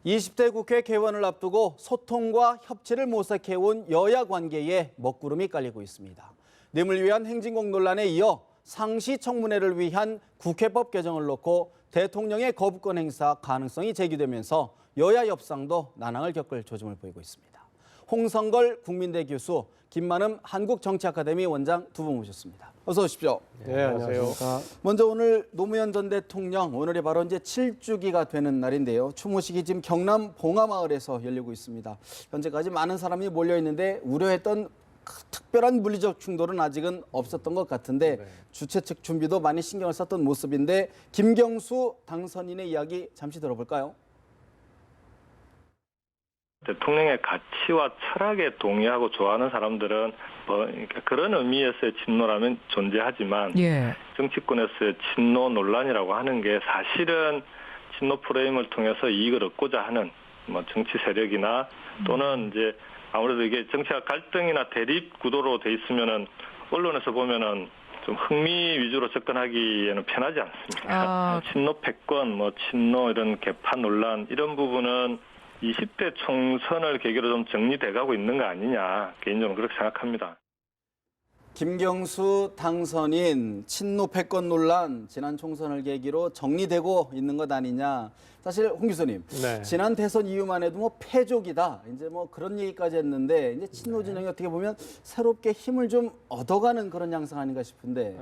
20대 국회 개원을 앞두고 소통과 협치를 모색해온 여야 관계에 먹구름이 깔리고 있습니다. 뇌물 위한 행진곡 논란에 이어 상시 청문회를 위한 국회법 개정을 놓고 대통령의 거부권 행사 가능성이 제기되면서 여야 협상도 난항을 겪을 조짐을 보이고 있습니다. 홍성걸 국민대 교수, 김만흠 한국정치아카데미 원장 두 분 모셨습니다. 어서 오십시오. 네, 안녕하세요. 먼저 오늘 노무현 전 대통령, 오늘이 바로 이제 7주기가 되는 날인데요. 추모식이 지금 경남 봉하마을에서 열리고 있습니다. 현재까지 많은 사람이 몰려 있는데 우려했던 특별한 물리적 충돌은 아직은 없었던 것 같은데 주최 측 준비도 많이 신경을 썼던 모습인데 김경수 당선인의 이야기 잠시 들어볼까요? 대통령의 가치와 철학에 동의하고 좋아하는 사람들은 그런 의미에서의 친노라면 존재하지만 정치권에서의 친노 논란이라고 하는 게 사실은 친노 프레임을 통해서 이익을 얻고자 하는 정치 세력이나 또는 이제 아무래도 이게 정치가 갈등이나 대립 구도로 돼 있으면은 언론에서 보면은 좀 흥미 위주로 접근하기에는 편하지 않습니다. 친노 패권, 친노 이런 개파 논란 이런 부분은 20대 총선을 계기로 좀 정리돼가고 있는 거 아니냐 개인적으로 그렇게 생각합니다. 김경수 당선인 친노 패권 논란 지난 총선을 계기로 정리되고 있는 것 아니냐. 사실 홍 교수님, 지난 대선 이후만 해도 패족이다. 이제 그런 얘기까지 했는데 이제 친노 진영이 어떻게 보면 새롭게 힘을 좀 얻어가는 그런 양상 아닌가 싶은데.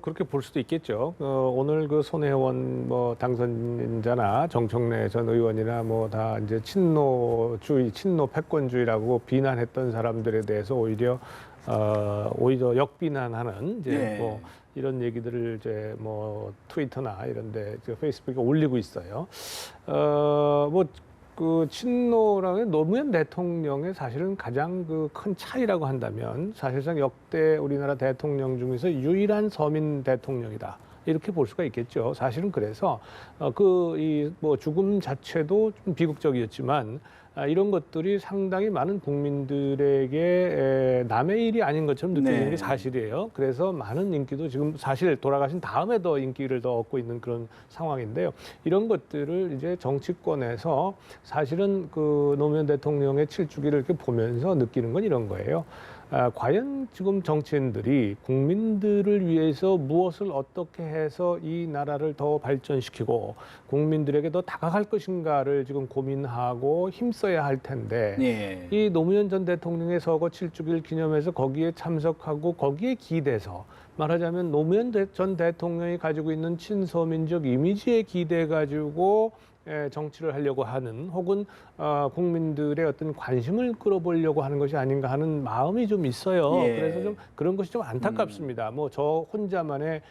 그렇게 볼 수도 있겠죠. 오늘 손혜원 당선인자나 정청래 전 의원이나 다 이제 친노주의, 친노 패권주의라고 비난했던 사람들에 대해서 오히려 역비난하는 이런 얘기들을 이제 트위터나 이런데 페이스북에 올리고 있어요. 친노랑의 노무현 대통령의 사실은 가장 큰 차이라고 한다면 사실상 역대 우리나라 대통령 중에서 유일한 서민 대통령이다. 이렇게 볼 수가 있겠죠. 사실은 그래서 죽음 자체도 좀 비극적이었지만 이런 것들이 상당히 많은 국민들에게 남의 일이 아닌 것처럼 느끼는 게 사실이에요. 그래서 많은 인기도 지금 사실 돌아가신 다음에 더 인기를 더 얻고 있는 그런 상황인데요. 이런 것들을 이제 정치권에서 사실은 노무현 대통령의 7주기를 이렇게 보면서 느끼는 건 이런 거예요. 과연 지금 정치인들이 국민들을 위해서 무엇을 어떻게 해서 이 나라를 더 발전시키고 국민들에게 더 다가갈 것인가를 지금 고민하고 힘써야 할 텐데 이 노무현 전 대통령의 서거 7주기를 기념해서 거기에 참석하고 거기에 기대서 말하자면 노무현 전 대통령이 가지고 있는 친서민적 이미지에 기대 가지고 정치를 하려고 하는 혹은 국민들의 어떤 관심을 끌어보려고 하는 것이 아닌가 하는 마음이 좀 있어요. 그래서 좀 그런 것이 좀 안타깝습니다. 저 혼자만의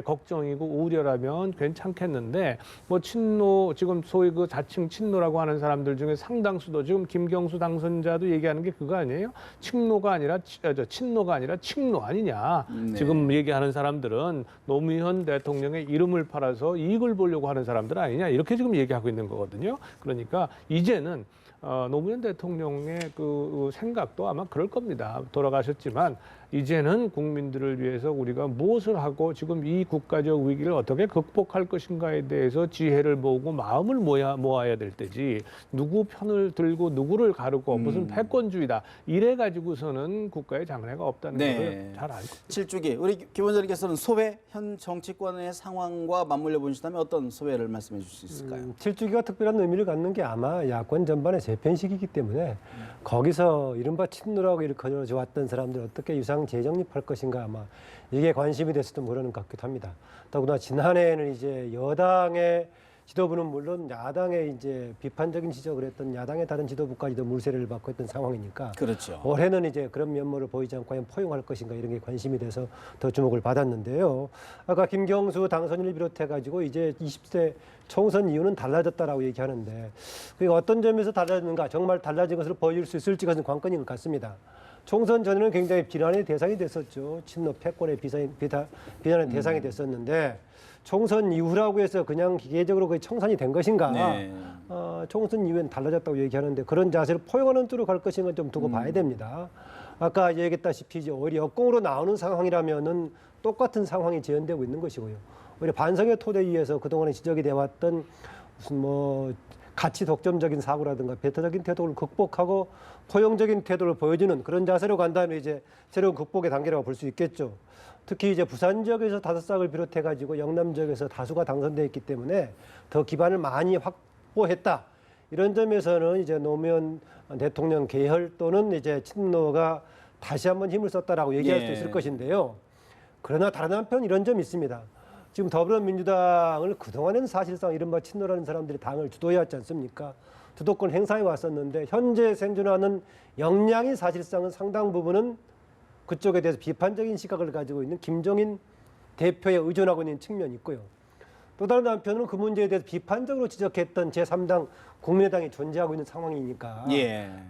걱정이고 우려라면 괜찮겠는데 친노 지금 소위 자칭 친노라고 하는 사람들 중에 상당수도 지금 김경수 당선자도 얘기하는 게 그거 아니에요? 친노가 아니라 칙노 아니냐. 지금 얘기하는 사람들은 노무현 대통령의 이름을 팔아서 이익을 보려고 하는 사람들 아니냐. 이렇게 지금 얘기하고 있는 거거든요. 그러니까 이제는 노무현 대통령의 생각도 아마 그럴 겁니다. 돌아가셨지만 이제는 국민들을 위해서 우리가 무엇을 하고 지금 이 국가적 위기를 어떻게 극복할 것인가에 대해서 지혜를 모으고 마음을 모아야 될 때지 누구 편을 들고 누구를 가르고 무슨 패권주의다 이래 가지고서는 국가에 장래가 없다는 걸 잘 알고 7주기 우리 기본적으로는 소회 현 정치권의 상황과 맞물려 보신다면 어떤 소회를 말씀해 주실 수 있을까요? 7주기가 특별한 의미를 갖는 게 아마 야권 전반의 재편식이기 때문에 거기서 이른바 친노라고 일컬어져 왔던 사람들 어떻게 유상 재정립할 것인가 아마 이게 관심이 됐었던 그러는 것 같기도 합니다. 더구나 지난해에는 이제 여당의 지도부는 물론 야당의 이제 비판적인 지적을 했던 야당의 다른 지도부까지도 물세를 받고 있던 상황이니까 그렇죠. 올해는 이제 그런 면모를 보이지 않고 과연 포용할 것인가 이런 게 관심이 돼서 더 주목을 받았는데요. 아까 김경수 당선인을 비롯해가지고 이제 20대 총선 이유는 달라졌다라고 얘기하는데 그게 어떤 점에서 달라졌는가 정말 달라진 것으로 보일 수 있을지 그것은 관건인 것 같습니다. 총선 전에는 굉장히 비난의 대상이 됐었죠. 친노 패권의 비난의 대상이 됐었는데 총선 이후라고 해서 그냥 기계적으로 거의 청산이 된 것인가? 총선 이후엔 달라졌다고 얘기하는데 그런 자세를 포용하는 쪽으로 갈 것인가 좀 두고 봐야 됩니다. 아까 얘기했다시피 이제 오히려 역공으로 나오는 상황이라면은 똑같은 상황이 재현되고 있는 것이고요. 오히려 반성의 토대 위에서 그동안에 지적이 되어왔던 무슨 가치 독점적인 사고라든가 배타적인 태도를 극복하고 포용적인 태도를 보여주는 그런 자세로 간다면 이제 새로운 극복의 단계라고 볼 수 있겠죠. 특히 이제 부산 지역에서 5싹을 비롯해 가지고 영남 지역에서 다수가 당선돼 있기 때문에 더 기반을 많이 확보했다. 이런 점에서는 이제 노무현 대통령 계열 또는 이제 친노가 다시 한번 힘을 썼다라고 얘기할 수 있을 것인데요. 그러나 다른 한편 이런 점이 있습니다. 지금 더불어민주당을 그동안에는 사실상 이른바 친노라는 사람들이 당을 주도해 왔지 않습니까? 주도권 행사해 왔었는데 현재 생존하는 역량이 사실상은 상당 부분은 그쪽에 대해서 비판적인 시각을 가지고 있는 김종인 대표에 의존하고 있는 측면이 있고요. 또 다른 한편으로는 그 문제에 대해서 비판적으로 지적했던 제3당 국민의당이 존재하고 있는 상황이니까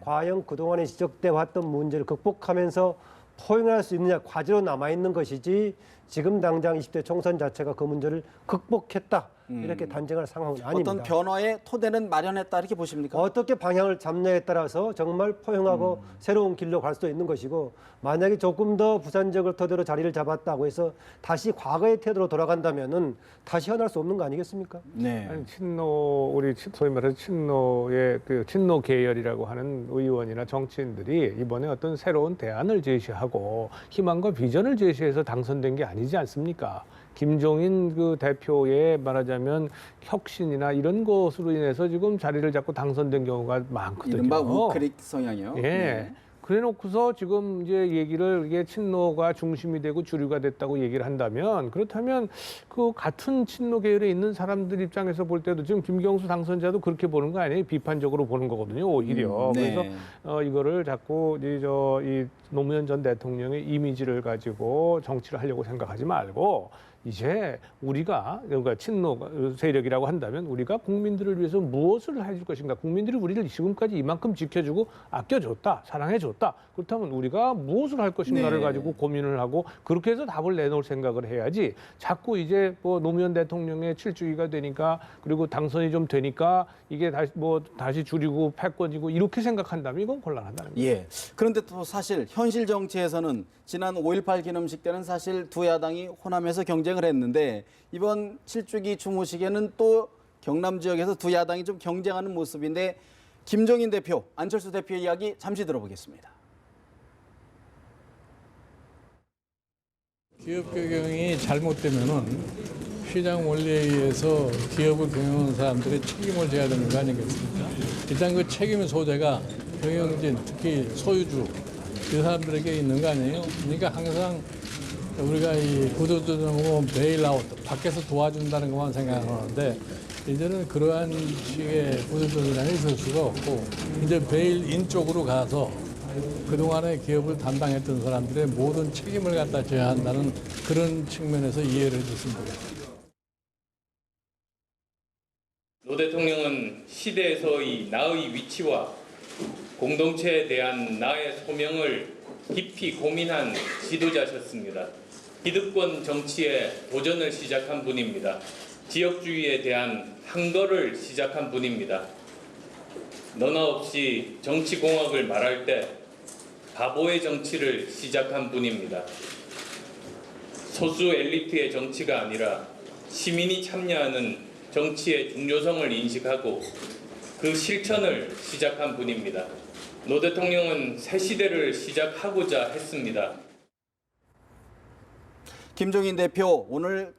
과연 그동안에 지적돼 왔던 문제를 극복하면서 포용할 수 있느냐 과제로 남아있는 것이지 지금 당장 20대 총선 자체가 그 문제를 극복했다. 이렇게 단정할 상황은 아닙니다. 어떤 변화의 토대는 마련했다 이렇게 보십니까? 어떻게 방향을 잡느냐에 따라서 정말 포용하고 새로운 길로 갈 수도 있는 것이고 만약에 조금 더 부산 지역을 토대로 자리를 잡았다고 해서 다시 과거의 태도로 돌아간다면은 다시 현할 수 없는 거 아니겠습니까? 네. 아니, 우리 소위 말해서 친노의 그 친노 계열이라고 하는 의원이나 정치인들이 이번에 어떤 새로운 대안을 제시하고 희망과 비전을 제시해서 당선된 게 아니지 않습니까? 김종인 그 대표의 말하자면 혁신이나 이런 것으로 인해서 지금 자리를 잡고 당선된 경우가 많거든요. 이른바 우크릭 성향이요. 예. 네. 그래 놓고서 지금 이제 얘기를 이게 친노가 중심이 되고 주류가 됐다고 얘기를 한다면 그렇다면 그 같은 친노 계열에 있는 사람들 입장에서 볼 때도 지금 김경수 당선자도 그렇게 보는 거 아니에요? 비판적으로 보는 거거든요, 오히려. 네. 그래서 이거를 자꾸 이 노무현 전 대통령의 이미지를 가지고 정치를 하려고 생각하지 말고 이제 우리가 그러니까 친노 세력이라고 한다면 우리가 국민들을 위해서 무엇을 해줄 것인가? 국민들이 우리를 지금까지 이만큼 지켜주고 아껴줬다, 사랑해줬다. 그렇다면 우리가 무엇을 할 것인가를 가지고 고민을 하고 그렇게 해서 답을 내놓을 생각을 해야지. 자꾸 이제 뭐 노무현 대통령의 7주기가 되니까 그리고 당선이 좀 되니까 이게 다시 줄이고 패권이고 이렇게 생각한다면 이건 곤란하다는 거죠. 예. 그런데 또 사실 현실 정치에서는 지난 5.18 기념식 때는 사실 두 야당이 호남에서 경쟁을 했는데 이번 7주기 추모식에는 또 경남 지역에서 두 야당이 좀 경쟁하는 모습인데 김종인 대표, 안철수 대표의 이야기 잠시 들어보겠습니다. 기업 경영이 잘못되면은 시장 원리에 의해서 기업을 경영하는 사람들의 책임을 져야 되는 거 아니겠습니까? 일단 그 책임의 소재가 경영진, 특히 소유주 그 사람들에게 있는 거 아니에요? 그러니까 항상 우리가 이 구조조정으로 베일아웃, 밖에서 도와준다는 것만 생각하는데 이제는 그러한 식의 구조조정이 있을 수가 없고 이제 베일인 쪽으로 가서 그동안의 기업을 담당했던 사람들의 모든 책임을 갖다 져야 한다는 그런 측면에서 이해를 해줬습니다. 노 대통령은 시대에서의 나의 위치와 공동체에 대한 나의 소명을 깊이 고민한 지도자셨습니다. 기득권 정치에 도전을 시작한 분입니다. 지역주의에 대한 항거를 시작한 분입니다. 너나 없이 정치공학을 말할 때 바보의 정치를 시작한 분입니다. 소수 엘리트의 정치가 아니라 시민이 참여하는 정치의 중요성을 인식하고 그 실천을 시작한 분입니다. 노 대통령은 새 시대를 시작하고자 했습니다. 김종인 대표 오늘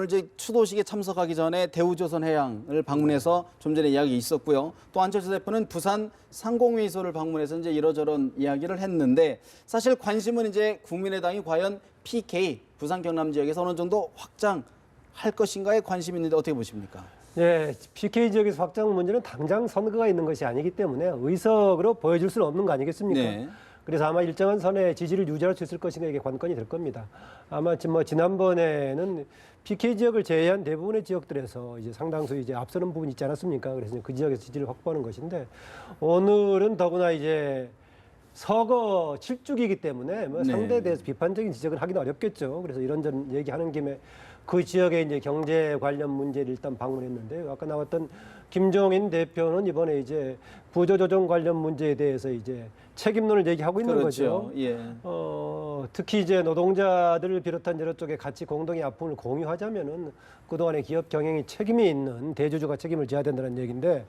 이제 추도식에 참석하기 전에 대우조선해양을 방문해서 좀 전에 이야기 있었고요. 또 안철수 대표는 부산 상공회의소를 방문해서 이제 이러저런 이야기를 했는데 사실 관심은 이제 국민의당이 과연 PK 부산 경남 지역에서 어느 정도 확장할 것인가에 관심이 있는데 어떻게 보십니까? 예, PK 지역에서 확장 문제는 당장 선거가 있는 것이 아니기 때문에 의석으로 보여줄 수는 없는 거 아니겠습니까? 네. 그래서 아마 일정한 선의 지지를 유지할 수 있을 것인가 이게 관건이 될 겁니다. 아마 지난번에는 PK 지역을 제외한 대부분의 지역들에서 이제 상당수 이제 앞서는 부분이 있지 않았습니까? 그래서 그 지역에서 지지를 확보하는 것인데 오늘은 더구나 이제 서거 7주기이기 때문에 뭐 상대에 대해서 비판적인 지적을 하기는 어렵겠죠. 그래서 이런저런 얘기하는 김에 그 지역의 이제 경제 관련 문제를 일단 방문했는데요. 아까 나왔던 김종인 대표는 이번에 이제 부조조정 관련 문제에 대해서 이제 책임론을 얘기하고 있는 거죠. 예. 특히 이제 노동자들을 비롯한 여러 쪽에 같이 공동의 아픔을 공유하자면은 그동안의 기업 경영이 책임이 있는 대주주가 책임을 져야 된다는 얘기인데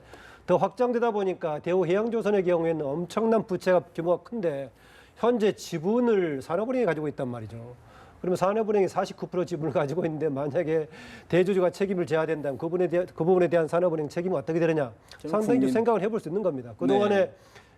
더 확장되다 보니까 대우해양조선의 경우에는 엄청난 부채가 규모가 큰데 현재 지분을 산업은행이 가지고 있단 말이죠. 그러면 산업은행이 49% 지분을 가지고 있는데 만약에 대주주가 책임을 져야 된다면 그 부분에 대한 산업은행 책임은 어떻게 되느냐 상당히 좀 생각을 해볼 수 있는 겁니다. 그동안에 네.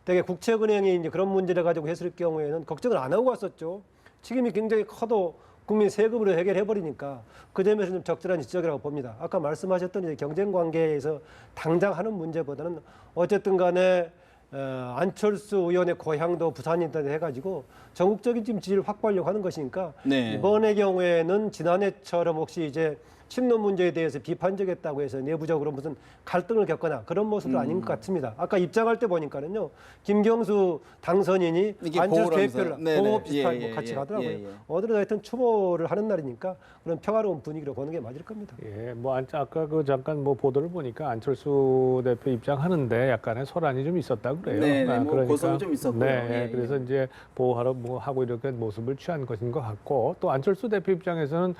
되게 국책은행이 이제 그런 문제를 가지고 했을 경우에는 걱정을 안 하고 왔었죠. 책임이 굉장히 커도 국민 세금으로 해결해 버리니까 그 점에서 좀 적절한 지적이라고 봅니다. 아까 말씀하셨던 이제 경쟁 관계에서 당장 하는 문제보다는 어쨌든 간에 안철수 의원의 고향도 부산이다 해가지고 전국적인 지금 지지를 확보하려고 하는 것이니까 네. 이번의 경우에는 지난해처럼 혹시 이제 친노 문제에 대해서 비판적이었다고 해서 내부적으로 무슨 갈등을 겪거나 그런 모습은 아닌 것 같습니다. 아까 입장할 때 보니까는요, 김경수 당선인이 안철수 대표를 보호 비슷하고 같이 가더라고요. 어디로 하여튼 추모를 하는 날이니까 그런 평화로운 분위기로 보는 게 맞을 겁니다. 예, 뭐 아까 그 잠깐 뭐 보도를 보니까 안철수 대표 입장하는데 약간의 소란이 좀 있었다 그래요. 네, 뭐 그러니까 고성이 좀 있었고요. 네, 예, 그래서 이제 보호하러 뭐 하고 이렇게 모습을 취한 것인 것 같고 또 안철수 대표 입장에서는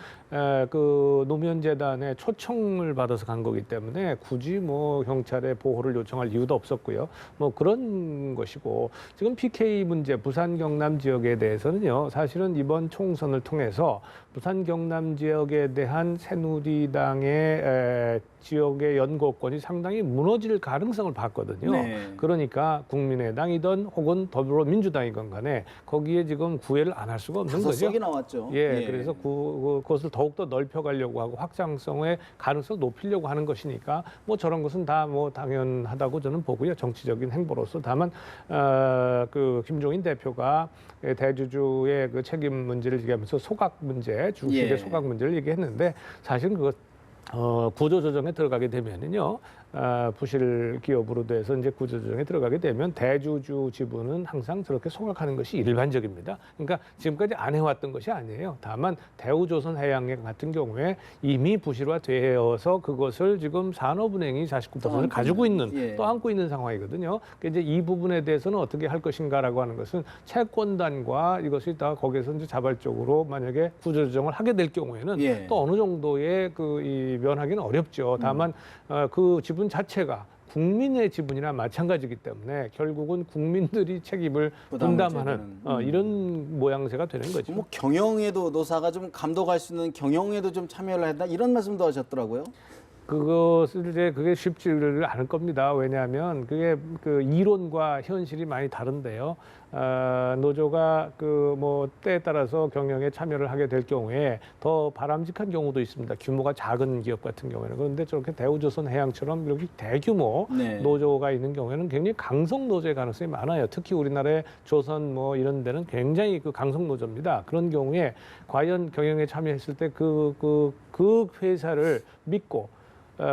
그 노무현재단의 초청을 받아서 간 거기 때문에 굳이 뭐 경찰에 보호를 요청할 이유도 없었고요. 뭐 그런 것이고 지금 PK 문제, 부산 경남 지역에 대해서는요, 사실은 이번 총선을 통해서 부산 경남 지역에 대한 새누리당의 지역의 연고권이 상당히 무너질 가능성을 봤거든요. 네. 그러니까 국민의당이든 혹은 더불어민주당이건 간에 거기에 지금 구애를 안 할 수가 없는 거죠. 5석이 나왔죠. 예, 그래서 그것을 더욱더 넓혀가려고 하고 확장성의 가능성을 높이려고 하는 것이니까 뭐 저런 것은 다 뭐 당연하다고 저는 보고요. 정치적인 행보로서. 다만 그 김종인 대표가 대주주의 그 책임 문제를 얘기하면서 소각 문제, 주식의 소각 문제를 얘기했는데 사실은 그것 구조조정에 들어가게 되면은요, 부실 기업으로 돼서 이제 구조조정에 들어가게 되면 대주주 지분은 항상 저렇게 소각하는 것이 일반적입니다. 그러니까 지금까지 안 해왔던 것이 아니에요. 다만 대우조선해양액 같은 경우에 이미 부실화되어서 그것을 지금 산업은행이 49%를 가지고 있는, 또 안고 있는 상황이거든요. 그러니까 이제 이 부분에 대해서는 어떻게 할 것인가라고 하는 것은 채권단과 이것이 다 거기에서 이제 자발적으로 만약에 구조조정을 하게 될 경우에는 또 어느 정도의 이 면하기는 어렵죠. 다만 그 지분 자체가 국민의 지분이나 마찬가지이기 때문에 결국은 국민들이 책임을 분담하는 이런 모양새가 되는 거죠. 뭐 경영에도 노사가 좀 감독할 수 있는 경영에도 좀 참여를 했다 이런 말씀도 하셨더라고요. 그것을 이제 그게 쉽지를 않을 겁니다. 왜냐하면 그게 그 이론과 현실이 많이 다른데요. 노조가 그 뭐 때에 따라서 경영에 참여를 하게 될 경우에 더 바람직한 경우도 있습니다. 규모가 작은 기업 같은 경우에는. 그런데 저렇게 대우조선해양처럼 이렇게 대규모 노조가 있는 경우에는 굉장히 강성 노조의 가능성이 많아요. 특히 우리나라의 조선 뭐 이런 데는 굉장히 그 강성 노조입니다. 그런 경우에 과연 경영에 참여했을 때 그 회사를 믿고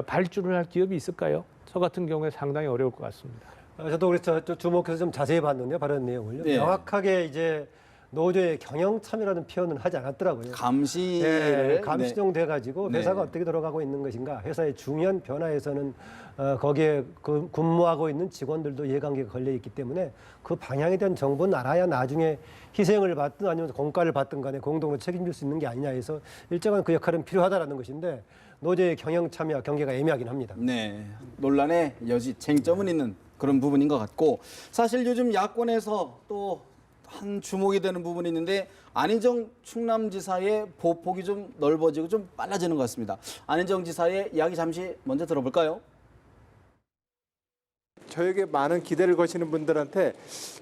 발주를 할 기업이 있을까요? 저 같은 경우에 상당히 어려울 것 같습니다. 저도 그래서 주목해서 좀 자세히 봤는데 발언 내용을요. 명확하게 이제 노조의 경영 참여라는 표현은 하지 않았더라고요. 감시를 감시용 돼가지고 회사가 어떻게 돌아가고 있는 것인가, 회사의 중요한 변화에서는 거기에 근무하고 있는 직원들도 이해관계가 걸려 있기 때문에 그 방향에 대한 정보는 알아야 나중에 희생을 받든 아니면 공과를 받든 간에 공동으로 책임질 수 있는 게 아니냐 해서 일정한 그 역할은 필요하다라는 것인데 노조의 경영 참여와 경계가 애매하긴 합니다. 네, 논란의 여지, 쟁점은 있는 그런 부분인 것 같고 사실 요즘 야권에서 또 한 주목이 되는 부분이 있는데 안희정 충남지사의 보폭이 좀 넓어지고 좀 빨라지는 것 같습니다. 안희정 지사의 이야기 잠시 먼저 들어볼까요? 저에게 많은 기대를 거시는 분들한테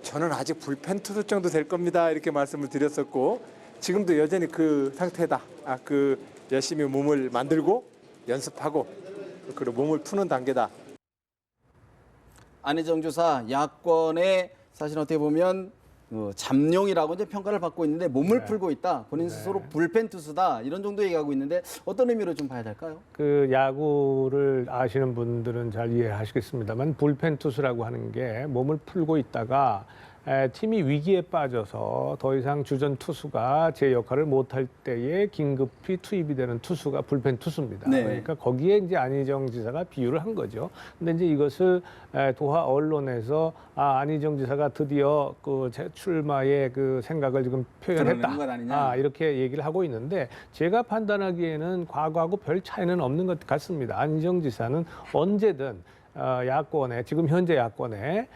저는 아직 불펜 투수 정도 될 겁니다 이렇게 말씀을 드렸었고 지금도 여전히 그 상태다. 그 열심히 몸을 만들고 연습하고 그리고 몸을 푸는 단계다. 안희정 지사 야권의 사실 어떻게 보면 잠룡이라고 이제 평가를 받고 있는데 몸을 풀고 있다. 본인 스스로 불펜 투수다. 이런 정도 얘기하고 있는데 어떤 의미로 좀 봐야 될까요? 그 야구를 아시는 분들은 잘 이해하시겠습니다만 불펜 투수라고 하는 게 몸을 풀고 있다가 팀이 위기에 빠져서 더 이상 주전 투수가 제 역할을 못할 때에 긴급히 투입이 되는 투수가 불펜 투수입니다. 그러니까 거기에 이제 안희정 지사가 비유를 한 거죠. 근데 이제 이것을 도하 언론에서 안희정 지사가 드디어 그 출마의 그 생각을 지금 표현했다. 이렇게 얘기를 하고 있는데 제가 판단하기에는 과거하고 별 차이는 없는 것 같습니다. 안희정 지사는 언제든 야권의 지금 현재 야권의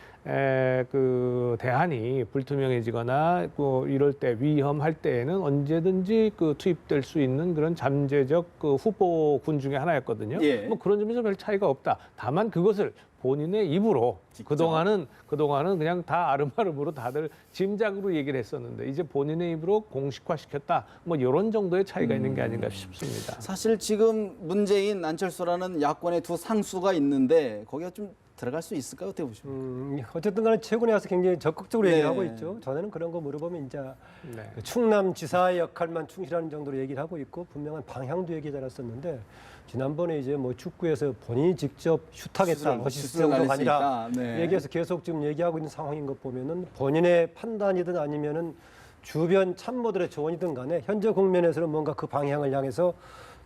그 대안이 불투명해지거나 이럴 때 위험할 때에는 언제든지 그 투입될 수 있는 그런 잠재적 그 후보군 중에 하나였거든요. 예. 뭐 그런 점에서 별 차이가 없다. 다만 그것을 본인의 입으로 그동안은 그냥 다 아름아름으로 다들 짐작으로 얘기를 했었는데 이제 본인의 입으로 공식화시켰다. 뭐 이런 정도의 차이가 있는 게 아닌가 싶습니다. 사실 지금 문재인, 안철수라는 야권의 두 상수가 있는데 거기가 좀 들어갈 수 있을까요? 어떻게 보십니까? 어쨌든 간에 최근에 와서 굉장히 적극적으로 네. 얘기를 하고 있죠. 전에는 그런 거 물어보면 이제 네. 충남지사의 역할만 충실하는 정도로 얘기를 하고 있고 분명한 방향도 얘기 잘했었는데 지난번에 이제 뭐 축구에서 본인이 직접 슛하겠다, 어시스트 정도가 아니라 네. 얘기해서 계속 지금 얘기하고 있는 상황인 것 보면은 본인의 판단이든 아니면은 주변 참모들의 조언이든 간에 현재 국면에서는 뭔가 그 방향을 향해서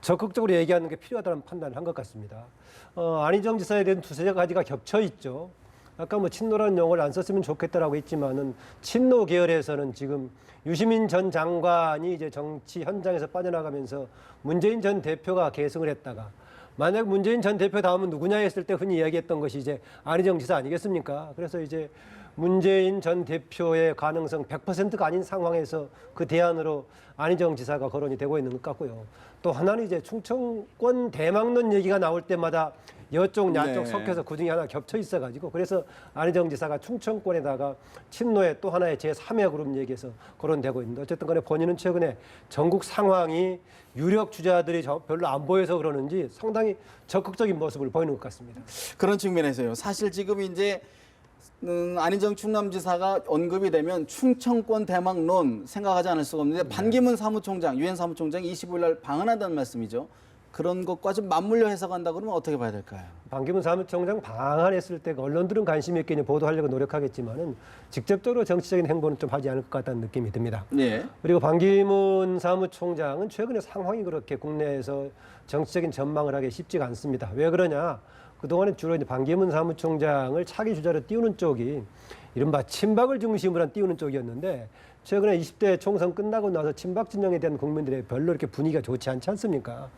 적극적으로 얘기하는 게 필요하다는 판단을 한 것 같습니다. 안희정 지사에 대한 두세 가지가 겹쳐 있죠. 아까 뭐 친노라는 용어를 안 썼으면 좋겠다라고 했지만은 친노 계열에서는 지금 유시민 전 장관이 이제 정치 현장에서 빠져나가면서 문재인 전 대표가 계승을 했다가 만약 문재인 전 대표 다음은 누구냐 했을 때 흔히 이야기했던 것이 이제 안희정 지사 아니겠습니까? 그래서 이제 문재인 전 대표의 가능성 100%가 아닌 상황에서 그 대안으로 안희정 지사가 거론이 되고 있는 것 같고요. 또 하나는 이제 충청권 대망론 얘기가 나올 때마다 여쪽 야쪽 네. 섞여서 그중에 하나 겹쳐 있어가지고 그래서 안희정 지사가 충청권에다가 친노의 또 하나의 제3의 그룹 얘기해서 거론되고 있는데 어쨌든 간에 본인은 최근에 전국 상황이 유력 주자들이 별로 안 보여서 그러는지 상당히 적극적인 모습을 보이는 것 같습니다. 그런 측면에서요. 사실 지금 이제 안희정 충남지사가 언급이 되면 충청권 대망론 생각하지 않을 수가 없는데 반기문 사무총장, 유엔 사무총장이 25일 날 방한한다는 말씀이죠. 그런 것과 좀 맞물려 해석한다 그러면 어떻게 봐야 될까요? 반기문 사무총장 방한했을 때 언론들은 관심 있게 보도하려고 노력하겠지만은 직접적으로 정치적인 행보는 좀 하지 않을 것 같다는 느낌이 듭니다. 네. 그리고 반기문 사무총장은 최근에 상황이 그렇게 국내에서 정치적인 전망을 하기 쉽지가 않습니다. 왜 그러냐? 그동안에 주로 이제 반기문 사무총장을 차기 주자로 띄우는 쪽이 이른바 친박을 중심으로 한 띄우는 쪽이었는데 최근에 20대 총선 끝나고 나서 친박 진영에 대한 국민들의 별로 이렇게 분위기가 좋지 않지 않습니까?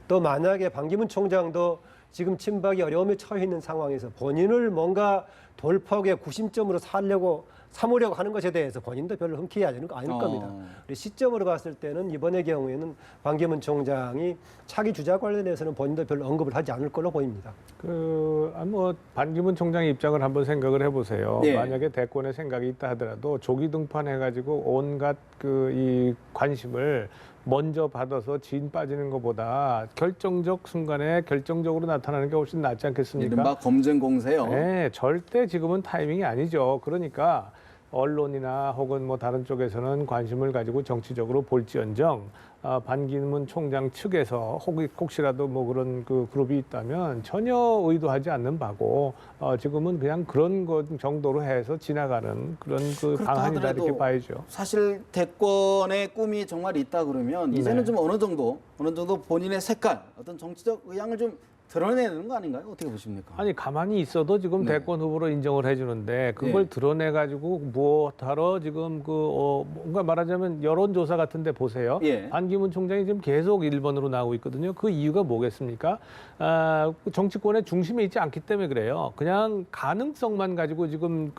또 만약에 반기문 총장도 지금 친박이 어려움에 처해 있는 상황에서 본인을 뭔가 돌파구의 구심점으로 삼으려고 하는 것에 대해서 본인도 별로 흔쾌히 하지는 거 아닐 겁니다. 시점으로 봤을 때는 이번의 경우에는 반기문 총장이 차기 주자 관련해서는 본인도 별로 언급을 하지 않을 걸로 보입니다. 뭐 반기문 총장의 입장을 한번 생각을 해보세요. 네. 만약에 대권에 생각이 있다 하더라도 조기 등판해가지고 온갖 이 관심을 먼저 받아서 진 빠지는 것보다 결정적 순간에 결정적으로 나타나는 게 훨씬 낫지 않겠습니까? 이른바 검증 공세요. 네, 절대 지금은 타이밍이 아니죠. 그러니까 언론이나 혹은 뭐 다른 쪽에서는 관심을 가지고 정치적으로 볼지언정 반기문 총장 측에서 혹시라도 뭐 그런 그 그룹이 있다면 전혀 의도하지 않는 바고 지금은 그냥 그런 것 정도로 해서 지나가는 그런 그 방안이다 이렇게 봐야죠. 사실 대권의 꿈이 정말 있다 그러면 이제는 좀 어느 정도 본인의 색깔, 어떤 정치적 의향을 좀 드러내는 거 아닌가요? 어떻게 보십니까? 아니 가만히 있어도 지금 네. 대권 후보로 인정을 해주는데 그걸 드러내 가지고 무엇하러 지금 뭔가 말하자면 여론조사 같은데 보세요. 예. 반기문 총장이 지금 계속 1번으로 나오고 있거든요. 그 이유가 뭐겠습니까? 정치권의 중심에 있지 않기 때문에 그래요. 그냥 가능성만 가지고 지금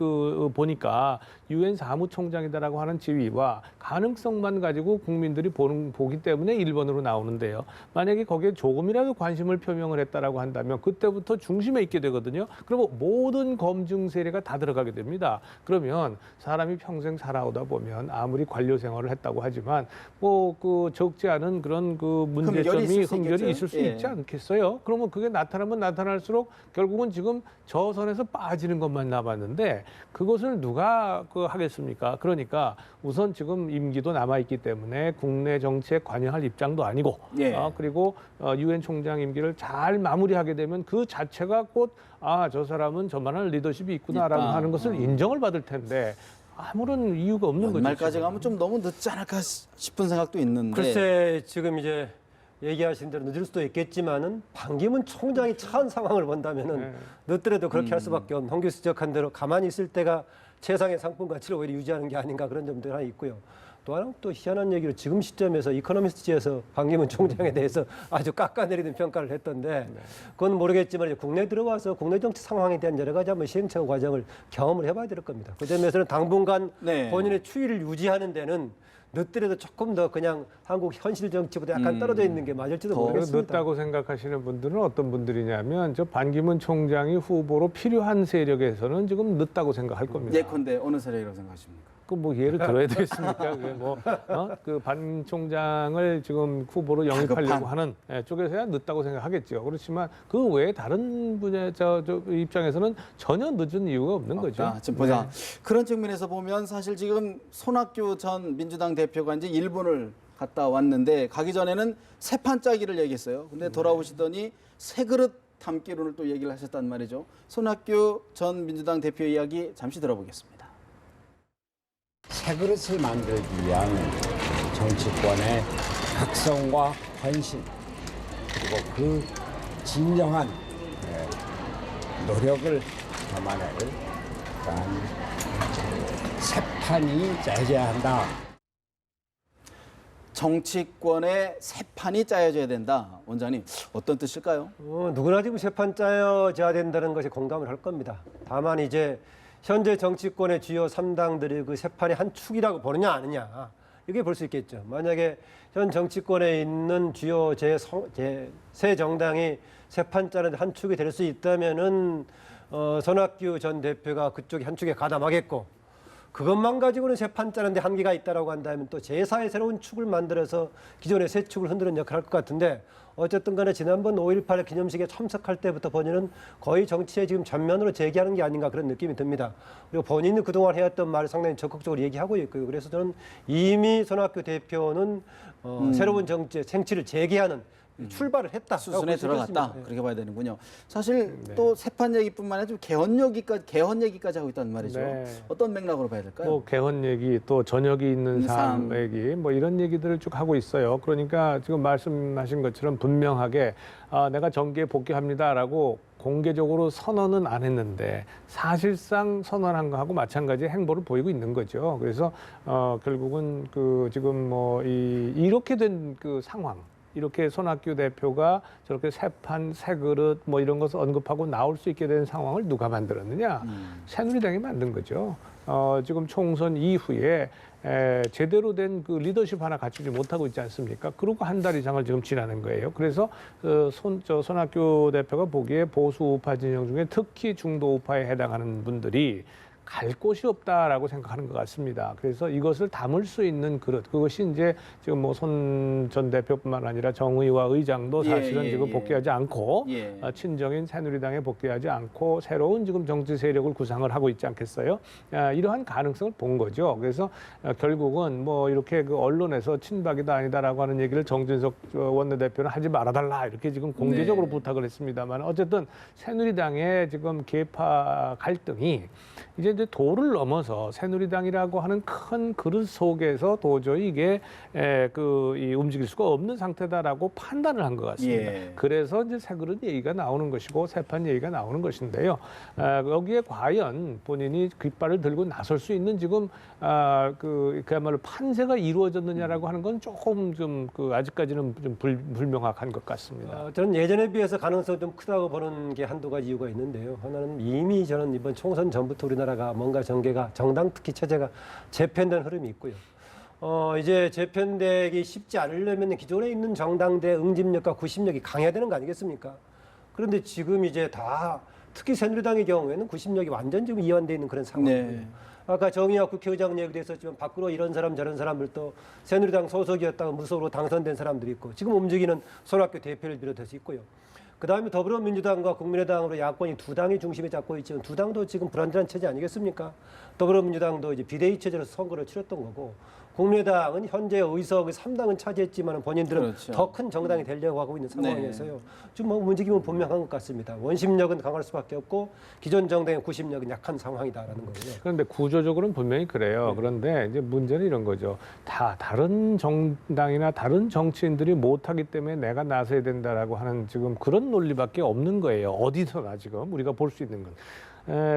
보니까 유엔 사무총장이다라고 하는 지위와 가능성만 가지고 국민들이 보기 때문에 1번으로 나오는데요. 만약에 거기에 조금이라도 관심을 표명을 했다라고 한다면 그때부터 중심에 있게 되거든요. 그러면 모든 검증 세례가 다 들어가게 됩니다. 그러면 사람이 평생 살아오다 보면 아무리 관료 생활을 했다고 하지만 적지 않은 그런 흠결이 있을 수 있지 않겠어요? 그러면 그게 나타나면 나타날수록 결국은 지금 저 선에서 빠지는 것만 남았는데 그것을 누가 하겠습니까? 그러니까 우선 지금 임기도 남아있기 때문에 국내 정치에 관여할 입장도 아니고 그리고 유엔 총장 임기를 잘 마무리하게 되면 그 자체가 곧 저 사람은 저만한 리더십이 있구나라고 하는 것을 인정을 받을 텐데 아무런 이유가 없는 거죠. 연말까지 가면 좀 너무 늦지 않을까 싶은 생각도 있는데. 글쎄 지금 이제 얘기하신 대로 늦을 수도 있겠지만은 반기문 총장이 처한 상황을 본다면은 늦더라도 그렇게 할 수밖에 없는 홍 교수 지적한 대로 가만히 있을 때가 최상의 상품 가치를 오히려 유지하는 게 아닌가 그런 점도 하나 있고요. 또 하나 또 희한한 얘기로 지금 시점에서 이코노미스트지에서 반기문 총장에 대해서 아주 깎아내리는 평가를 했던데 그건 모르겠지만 이제 국내에 들어와서 국내 정치 상황에 대한 여러 가지 한번 시행착오 과정을 경험을 해봐야 될 겁니다. 그 점에서는 당분간 네. 본인의 추이를 유지하는 데는 늦더라도 조금 더 그냥 한국 현실 정치보다 약간 떨어져 있는 게 맞을지도 모르겠습니다. 늦다고 생각하시는 분들은 어떤 분들이냐면 저 반기문 총장이 후보로 필요한 세력에서는 지금 늦다고 생각할 겁니다. 예컨대 어느 세력이라고 생각하십니까? 그 뭐 예를 들어야 되겠습니까? 그게 그 반 총장을 지금 후보로 영입하려고 하는 쪽에서야 늦다고 생각하겠죠. 그렇지만 그 외에 다른 분야 저 입장에서는 전혀 늦은 이유가 없는 거죠. 지금 보자. 그런 측면에서 보면 사실 지금 손학규 전 민주당 대표가 이제 일본을 갔다 왔는데 가기 전에는 새 판 짜기를 얘기했어요. 근데 돌아오시더니 새 그릇 담기론을 또 얘기를 하셨단 말이죠. 손학규 전 민주당 대표 이야기 잠시 들어보겠습니다. 새 그릇을 만들기 위한 정치권의 각성과 헌신 그리고 그 진정한 노력을 담아낼 그러한 새 판이 짜여져야 한다. 정치권의 새 판이 짜여져야 된다. 원장님 어떤 뜻일까요? 누구나 지금 새 판 짜여져야 된다는 것에 공감을 할 겁니다. 다만 이제 현재 정치권의 주요 3당들이 그 새 판의 한 축이라고 보느냐 아느냐 이게 볼 수 있겠죠. 만약에 현 정치권에 있는 주요 새 정당이 새 판 짜는 한 축이 될 수 있다면은 손학규 전 대표가 그쪽에 한 축에 가담하겠고 그것만 가지고는 새 판 짜는데 한계가 있다라고 한다면 또 제4의 새로운 축을 만들어서 기존의 새 축을 흔드는 역할을 할 것 같은데 어쨌든 간에 지난번 5.18 기념식에 참석할 때부터 본인은 거의 정치에 지금 전면으로 재기하는 게 아닌가 그런 느낌이 듭니다. 그리고 본인이 그동안 해왔던 말을 상당히 적극적으로 얘기하고 있고요. 그래서 저는 이미 손학규 대표는 새로운 정치의 생치를 재개하는 출발을 했다. 수순에 들어갔다. 그렇게 봐야 되는군요. 사실 또 새판 얘기뿐만 아니라 좀 개헌 얘기까지 하고 있단 말이죠. 네. 어떤 맥락으로 봐야 될까요? 뭐 개헌 얘기 또 전역이 있는 삶 얘기 뭐 이런 얘기들을 쭉 하고 있어요. 그러니까 지금 말씀하신 것처럼 분명하게 내가 정계에 복귀합니다라고 공개적으로 선언은 안 했는데 사실상 선언한 거하고 마찬가지의 행보를 보이고 있는 거죠. 그래서 결국은 그 지금 뭐 이렇게 된 그 상황. 이렇게 손학규 대표가 저렇게 새 판, 새 그릇 뭐 이런 것을 언급하고 나올 수 있게 된 상황을 누가 만들었느냐? 새누리당이 만든 거죠. 지금 총선 이후에 제대로 된 그 리더십 하나 갖추지 못하고 있지 않습니까? 그러고 한 달 이상을 지금 지나는 거예요. 그래서 손학규 대표가 보기에 보수 우파 진영 중에 특히 중도 우파에 해당하는 분들이 갈 곳이 없다라고 생각하는 것 같습니다. 그래서 이것을 담을 수 있는 그릇, 그것이 이제 지금 뭐 손 전 대표뿐만 아니라 정의와 의장도 사실은 지금 복귀하지 않고 친정인 새누리당에 복귀하지 않고 새로운 지금 정치 세력을 구상을 하고 있지 않겠어요? 이러한 가능성을 본 거죠. 그래서 결국은 뭐 이렇게 그 언론에서 친박이다 아니다라고 하는 얘기를 정진석 원내대표는 하지 말아달라 이렇게 지금 공개적으로 부탁을 했습니다만 어쨌든 새누리당의 지금 계파 갈등이 이제 도를 넘어서 새누리당이라고 하는 큰 그릇 속에서 도저히 이게 움직일 수가 없는 상태다라고 판단을 한 것 같습니다. 그래서 이제 새 그릇 얘기가 나오는 것이고 새판 얘기가 나오는 것인데요. 여기에 과연 본인이 깃발을 들고 나설 수 있는 지금 그야말로 판세가 이루어졌느냐라고 하는 건 조금 좀 아직까지는 좀 불명확한 것 같습니다. 저는 예전에 비해서 가능성이 좀 크다고 보는 게 한두 가지 이유가 있는데요. 하나는 이미 저는 이번 총선 전부터 우리나라가 뭔가 전개가 정당 특히 체제가 재편된 흐름이 있고요. 이제 재편되기 쉽지 않으려면 기존에 있는 정당대 응집력과 구심력이 강해야 되는 거 아니겠습니까? 그런데 지금 이제 다 특히 새누리당의 경우에는 구심력이 완전 지금 이완되어 있는 그런 상황이고요. 아까 정의학 국회의장 얘기도 했었지만 밖으로 이런 사람 저런 사람들도 새누리당 소속이었다가 무소로 당선된 사람들이 있고 지금 움직이는 손학규 대표를 비롯해서 있고요. 그다음에 더불어민주당과 국민의당으로 야권이 두 당이 중심에 잡고 있지만 두 당도 지금 불안전한 체제 아니겠습니까? 더불어민주당도 이제 비대위 체제로 선거를 치렀던 거고 국민의당은 현재 의석을 3당은 차지했지만 본인들은 더 큰 정당이 되려고 하고 있는 상황이어서요. 좀 뭐 움직임은 분명한 것 같습니다. 원심력은 강할 수밖에 없고 기존 정당의 구심력은 약한 상황이다라는 거고요. 그런데 구조적으로는 분명히 그래요. 그런데 이제 문제는 이런 거죠. 다른 정당이나 다른 정치인들이 못하기 때문에 내가 나서야 된다라고 하는 지금 그런 논리밖에 없는 거예요. 어디서나 지금 우리가 볼 수 있는 건.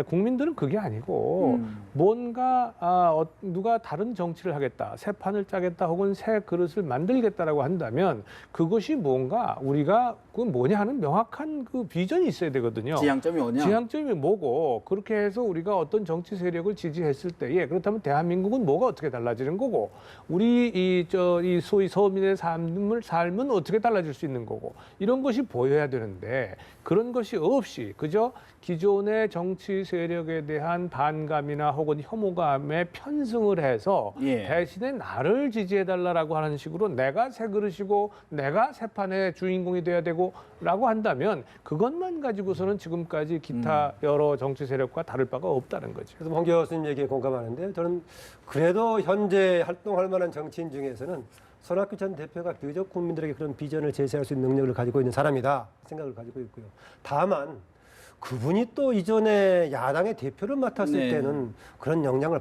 국민들은 그게 아니고 뭔가 누가 다른 정치를 하겠다, 새 판을 짜겠다 혹은 새 그릇을 만들겠다라고 한다면 그것이 뭔가 우리가 그 뭐냐 하는 명확한 그 비전이 있어야 되거든요. 지향점이 뭐냐? 지향점이 뭐고 그렇게 해서 우리가 어떤 정치 세력을 지지했을 때에 그렇다면 대한민국은 뭐가 어떻게 달라지는 거고 우리 이 소위 서민의 삶은 어떻게 달라질 수 있는 거고 이런 것이 보여야 되는데 그런 것이 없이 그저 기존의 정치 세력에 대한 반감이나 혹은 혐오감에 편승을 해서 예. 대신에 나를 지지해달라고 하는 식으로 내가 새 그릇이고 내가 새 판의 주인공이 돼야 되고라고 한다면 그것만 가지고서는 지금까지 기타 여러 정치 세력과 다를 바가 없다는 거죠. 그래서 홍 교수님 얘기에 공감하는데 저는 그래도 현재 활동할 만한 정치인 중에서는 손학규 전 대표가 비교적 국민들에게 그런 비전을 제시할 수 있는 능력을 가지고 있는 사람이다 생각을 가지고 있고요. 다만 그분이 또 이전에 야당의 대표를 맡았을 네. 때는 그런 역량을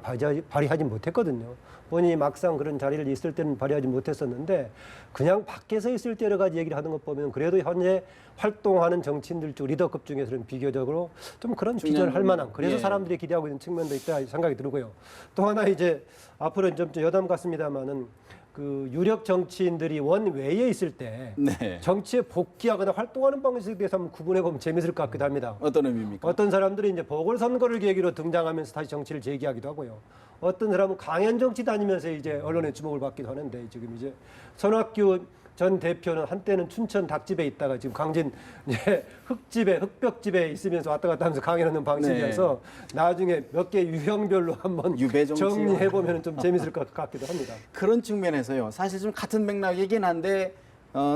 발휘하지 못했거든요. 본인이 막상 그런 자리를 있을 때는 발휘하지 못했었는데 그냥 밖에서 있을 때 여러 가지 얘기를 하는 것 보면 그래도 현재 활동하는 정치인들 중 리더급 중에서는 비교적으로 좀 그런 비전을 할 만한 그래서 예. 사람들이 기대하고 있는 측면도 있다 생각이 들고요. 또 하나 이제 앞으로는 좀 여담 같습니다만은 그 유력 정치인들이 원외에 있을 때 네. 정치에 복귀하거나 활동하는 방식에 대해서 한번 구분해 보면 재밌을 것 같기도 합니다. 어떤 의미입니까? 어떤 사람들이 이제 보궐선거를 계기로 등장하면서 다시 정치를 재기하기도 하고요. 어떤 사람은 강연 정치 다니면서 이제 언론의 주목을 받기도 하는데 지금 이제 손학규 전 대표는 한때는 춘천 닭집에 있다가 지금 강진 이제 흑벽집에 있으면서 왔다 갔다 하면서 강연하는 방식이어서 나중에 몇 개 유형별로 한번 유배 정치. 정리해 보면 좀 재밌을 것 같기도 합니다. 그런 측면에서요. 사실 좀 같은 맥락이긴 한데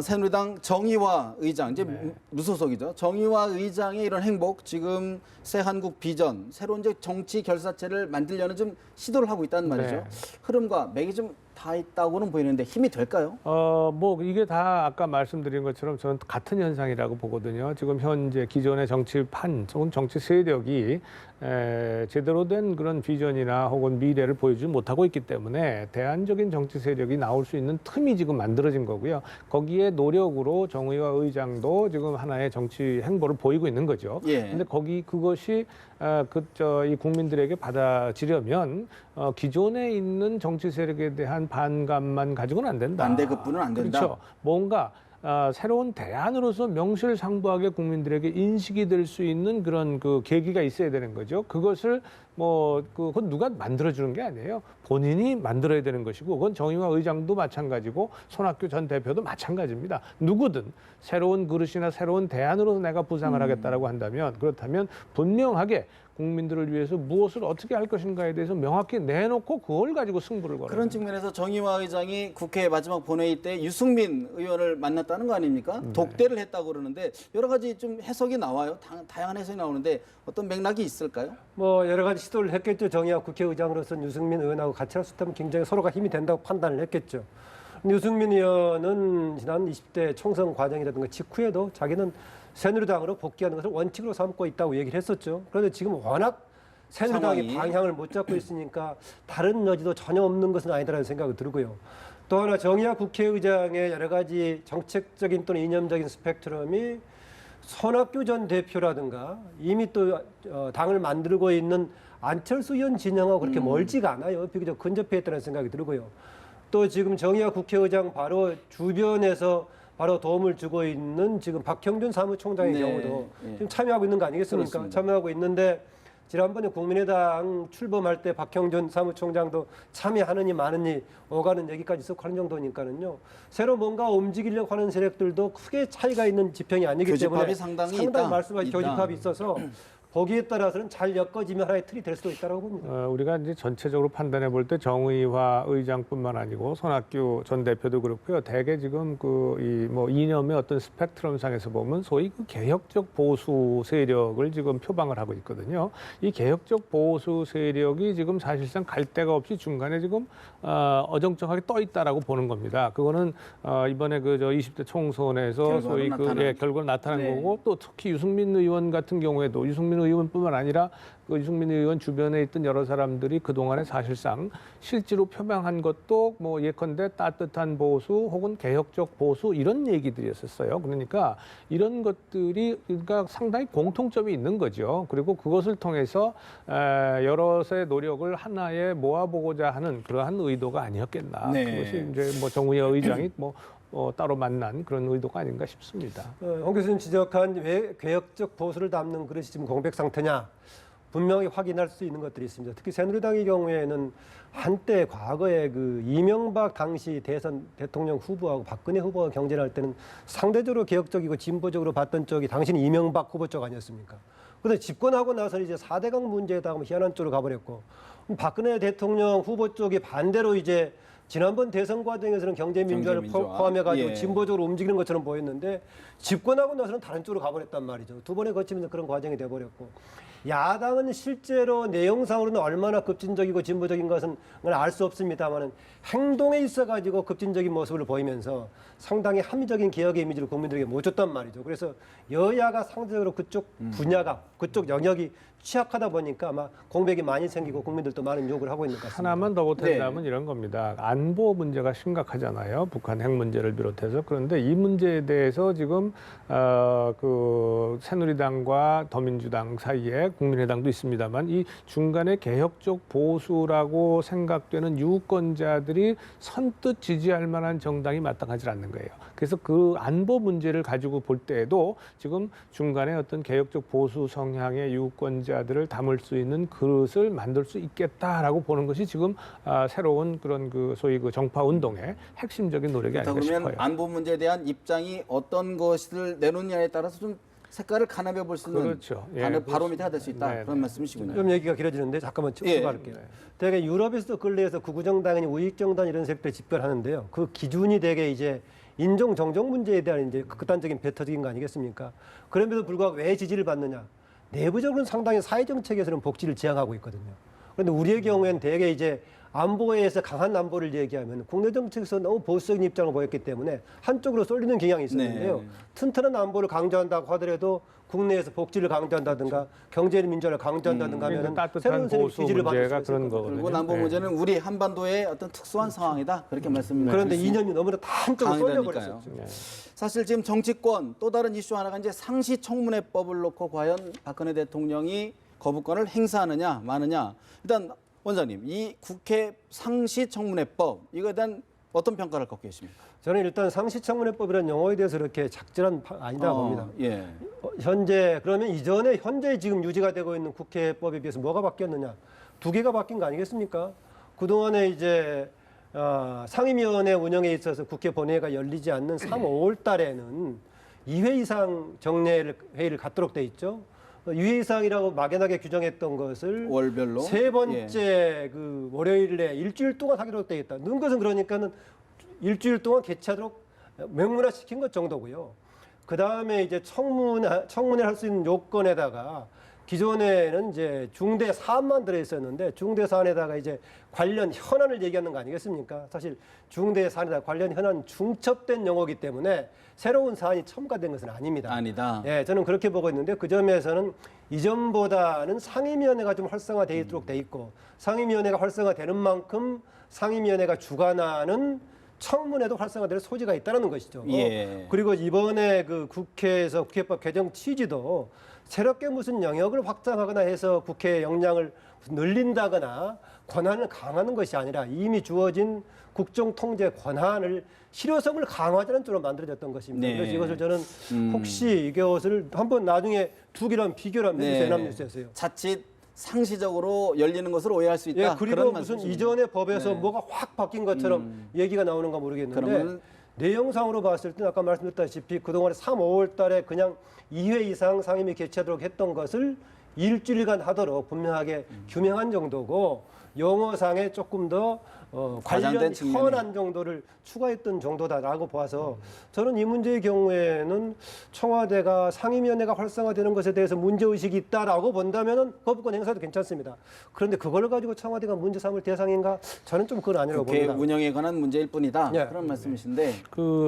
새누리당 정의화 의장 이제 무소속이죠. 정의화 의장의 이런 행복 지금 새 한국 비전 새로운 이제 정치 결사체를 만들려는 좀 시도를 하고 있다는 말이죠. 네. 흐름과 맥이 좀 다 있다고는 보이는데 힘이 될까요? 뭐 이게 다 아까 말씀드린 것처럼 저는 같은 현상이라고 보거든요. 지금 현재 기존의 정치판 혹은 정치 세력이 제대로 된 그런 비전이나 혹은 미래를 보여주지 못하고 있기 때문에 대안적인 정치 세력이 나올 수 있는 틈이 지금 만들어진 거고요. 거기에 노력으로 정의화 의장도 지금 하나의 정치 행보를 보이고 있는 거죠. 예. 근데 그것이 이 국민들에게 받아지려면 기존에 있는 정치 세력에 대한 반감만 가지고는 안 된다. 반대급부는 안 된다. 그렇죠. 뭔가 새로운 대안으로서 명실상부하게 국민들에게 인식이 될 수 있는 그런 그 계기가 있어야 되는 거죠. 그것을 그건 누가 만들어주는 게 아니에요. 본인이 만들어야 되는 것이고, 그건 정의화 의장도 마찬가지고, 손학규 전 대표도 마찬가지입니다. 누구든 새로운 그릇이나 새로운 대안으로 내가 부상을 하겠다라고 한다면, 그렇다면 분명하게 국민들을 위해서 무엇을 어떻게 할 것인가에 대해서 명확히 내놓고 그걸 가지고 승부를 걸어요. 그런 측면에서 정의화 의장이 국회 마지막 본회의 때 유승민 의원을 만났다는 거 아닙니까? 네. 독대를 했다고 그러는데 여러 가지 좀 해석이 나와요. 다양한 해석이 나오는데 어떤 맥락이 있을까요? 뭐 여러 가지 시도를 했겠죠. 정의화 국회의장으로서는 유승민 의원하고 같이 할 수 있다면 굉장히 서로가 힘이 된다고 판단을 했겠죠. 유승민 의원은 지난 20대 총선 과정이라든가 직후에도 자기는 새누리당으로 복귀하는 것을 원칙으로 삼고 있다고 얘기를 했었죠. 그런데 지금 워낙 새누리당이 상황이. 방향을 못 잡고 있으니까 다른 여지도 전혀 없는 것은 아니다라는 생각이 들고요. 또 하나 정의화 국회의장의 여러 가지 정책적인 또는 이념적인 스펙트럼이 손학규 전 대표라든가 이미 또 당을 만들고 있는 안철수 의원 진영하고 그렇게 멀지가 않아요. 비교적 근접해 있다는 생각이 들고요. 또 지금 정의화 국회의장 바로 주변에서 바로 도움을 주고 있는 지금 박형준 사무총장의 네, 경우도 예. 지금 참여하고 있는 거 아니겠습니까? 그렇습니다. 참여하고 있는데 지난번에 국민의당 출범할 때 박형준 사무총장도 참여하느니 마느니 오가는 얘기까지 있었고 하는 정도니까는요. 새로 뭔가 움직이려고 하는 세력들도 크게 차이가 있는 지평이 아니기 교집합이 때문에 상당히 있다. 말씀하신 있다. 교집합이 있어서 거기에 따라서는 잘 엮어지면 하나의 틀이 될 수도 있다고 봅니다. 우리가 이제 전체적으로 판단해 볼 때 정의화 의장뿐만 아니고 손학규 전 대표도 그렇고요. 대개 지금 이념의 어떤 스펙트럼 상에서 보면 소위 그 개혁적 보수 세력을 지금 표방을 하고 있거든요. 이 개혁적 보수 세력이 지금 사실상 갈 데가 없이 중간에 지금 어정쩡하게 떠 있다라고 보는 겁니다. 그거는 이번에 20대 총선에서 소위 결과로 나타난 네. 거고 또 특히 유승민 의원 같은 경우에도 유승민 의원뿐만 아니라 그 유승민 의원 주변에 있던 여러 사람들이 그동안에 사실상 실제로 표명한 것도 뭐 예컨대 따뜻한 보수 혹은 개혁적 보수 이런 얘기들이었었어요. 그러니까 이런 것들이 그러니까 상당히 공통점이 있는 거죠. 그리고 그것을 통해서 여럿의 노력을 하나에 모아보고자 하는 그러한 의도가 아니었겠나. 네. 그것이 이제 뭐 정의회 의장이 따로 만난 그런 의도가 아닌가 싶습니다. 홍 교수님 지적한 왜 개혁적 보수를 담는 그릇이 지금 공백 상태냐 분명히 확인할 수 있는 것들이 있습니다. 특히 새누리당의 경우에는 한때 과거에 그 이명박 당시 대선 대통령 후보하고 박근혜 후보가 경쟁할 때는 상대적으로 개혁적이고 진보적으로 봤던 쪽이 당시는 이명박 후보 쪽 아니었습니까? 그런데 집권하고 나서 이제 4대강 문제에다가 희한한 쪽으로 가버렸고 박근혜 대통령 후보 쪽이 반대로 이제 지난번 대선 과정에서는 경제민주화를 포함해가지고 예. 진보적으로 움직이는 것처럼 보였는데 집권하고 나서는 다른 쪽으로 가버렸단 말이죠. 두 번에 거치면서 그런 과정이 돼버렸고 야당은 실제로 내용상으로는 얼마나 급진적이고 진보적인 것은 알 수 없습니다만 행동에 있어가지고 급진적인 모습을 보이면서 상당히 합리적인 개혁의 이미지를 국민들에게 못 줬단 말이죠. 그래서 여야가 상대적으로 그쪽 분야가 그쪽 영역이 취약하다 보니까 아마 공백이 많이 생기고 국민들도 많은 욕을 하고 있는 것 같습니다. 하나만 더 보탠다면 이런 겁니다. 안보 문제가 심각하잖아요. 북한 핵 문제를 비롯해서. 그런데 이 문제에 대해서 지금 그 새누리당과 더민주당 사이에 국민의당도 있습니다만 이 중간에 개혁적 보수라고 생각되는 유권자들이 선뜻 지지할 만한 정당이 마땅하지 않는 거예요. 그래서 그 안보 문제를 가지고 볼 때에도 지금 중간에 어떤 개혁적 보수 성향의 유권자들을 담을 수 있는 그릇을 만들 수 있겠다라고 보는 것이 지금 새로운 그런 그 소위 그 정파 운동의 핵심적인 노력이 아닐까 싶어요. 그러면 안보 문제에 대한 입장이 어떤 것을 내놓느냐에 따라서 좀 색깔을 가늠해 볼 수 있는 그렇죠. 바로미터가 될 수 있다. 네, 그런 말씀이시군요. 좀 얘기가 길어지는데 잠깐만 추가할게요. 되게 유럽에서도 근래에서 극우정당이니 우익정당 이런 색들이 집결하는데요. 그 기준이 되게 이제 인종 정종 문제에 대한 이제 극단적인 배터적인 거 아니겠습니까? 그럼에도 불구하고 왜 지지를 받느냐? 내부적으로는 상당히 사회 정책에서는 복지를 지향하고 있거든요. 그런데 우리의 경우에는 대개 이제 안보에서 강한 안보를 얘기하면 국내 정책에서 너무 보수적인 입장을 보였기 때문에 한쪽으로 쏠리는 경향이 있었는데요. 튼튼한 안보를 강조한다고 하더라도 국내에서 복지를 강조한다든가 경제 민주화를 강조한다든가 하면 따뜻한 보수 문제가 그런 거거든요. 그리고 안보 문제는 우리 한반도의 어떤 특수한 상황이다. 그렇게 말씀드립니다. 그런데 이념이 너무나 다 한쪽으로 쏠려버렸어요. 사실 지금 정치권 또 다른 이슈 하나가 이제 상시청문회법을 놓고 과연 박근혜 대통령이 거부권을 행사하느냐 마느냐. 일단 원장님, 이 국회 상시청문회법 이거에 대한 어떤 평가를 갖고 계십니까? 저는 일단 상시청문회법이라는 용어에 대해서 이렇게 작절한 아니다 봅니다. 예. 그러면 이전에 현재 지금 유지가 되고 있는 국회법에 비해서 뭐가 바뀌었느냐? 두 개가 바뀐 거 아니겠습니까? 그동안에 이제 상임위원회 운영에 있어서 국회 본회의가 열리지 않는 3, 5월 달에는 2회 이상 정례회의를 갖도록 돼 있죠. 2회 이상이라고 막연하게 규정했던 것을 월별로 세 번째 그 월요일에 일주일 동안 하기로 돼 있다. 는 것은 그러니까는 일주일 동안 개최하도록 명문화시킨 것 정도고요. 그 다음에 이제 청문회 할 수 있는 요건에다가 기존에는 이제 중대 사안만 들어 있었는데 중대 사안에다가 이제 관련 현안을 얘기하는 거 아니겠습니까? 사실 중대 사안에다가 관련 현안 중첩된 용어이기 때문에 새로운 사안이 첨가된 것은 아닙니다. 아니다. 예, 저는 그렇게 보고 있는데 그 점에서는 이전보다는 상임위원회가 좀 활성화되어 있도록 돼 있고 상임위원회가 활성화되는 만큼 상임위원회가 주관하는 청문회도 활성화될 소지가 있다는 것이죠. 예. 그리고 이번에 그 국회에서 국회법 개정 취지도 새롭게 무슨 영역을 확장하거나 해서 국회의 역량을 늘린다거나 권한을 강화하는 것이 아니라 이미 주어진 국정 통제 권한을 실효성을 강화하자는 쪽으로 만들어졌던 것입니다. 네. 그래서 이것을 저는 혹시 이것을 한번 나중에 두 개랑 비교를 한번 해주세요. 연합뉴스에서요. 자칫 상시적으로 열리는 것으로 오해할 수 있다. 예, 그리고 그런 무슨 말씀이십니다. 이전의 법에서 뭐가 확 바뀐 것처럼 얘기가 나오는가 모르겠는데 그러면 내용상으로 봤을 때는 아까 말씀드렸다시피 그동안에 3, 5월 달에 그냥 2회 이상 상임위 개최하도록 했던 것을 일주일간 하도록 분명하게 규명한 정도고 용어상에 조금 더 관련 과장된 측면이. 현안 정도를 추가했던 정도다라고 봐서 저는 이 문제의 경우에는 청와대가 상임위원회가 활성화되는 것에 대해서 문제의식이 있다라고 본다면 거부권 행사도 괜찮습니다. 그런데 그걸 가지고 청와대가 문제 삼을 대상인가? 저는 좀 그건 아니라고 국회 봅니다. 운영에 관한 문제일 뿐이다. 예. 그런 말씀이신데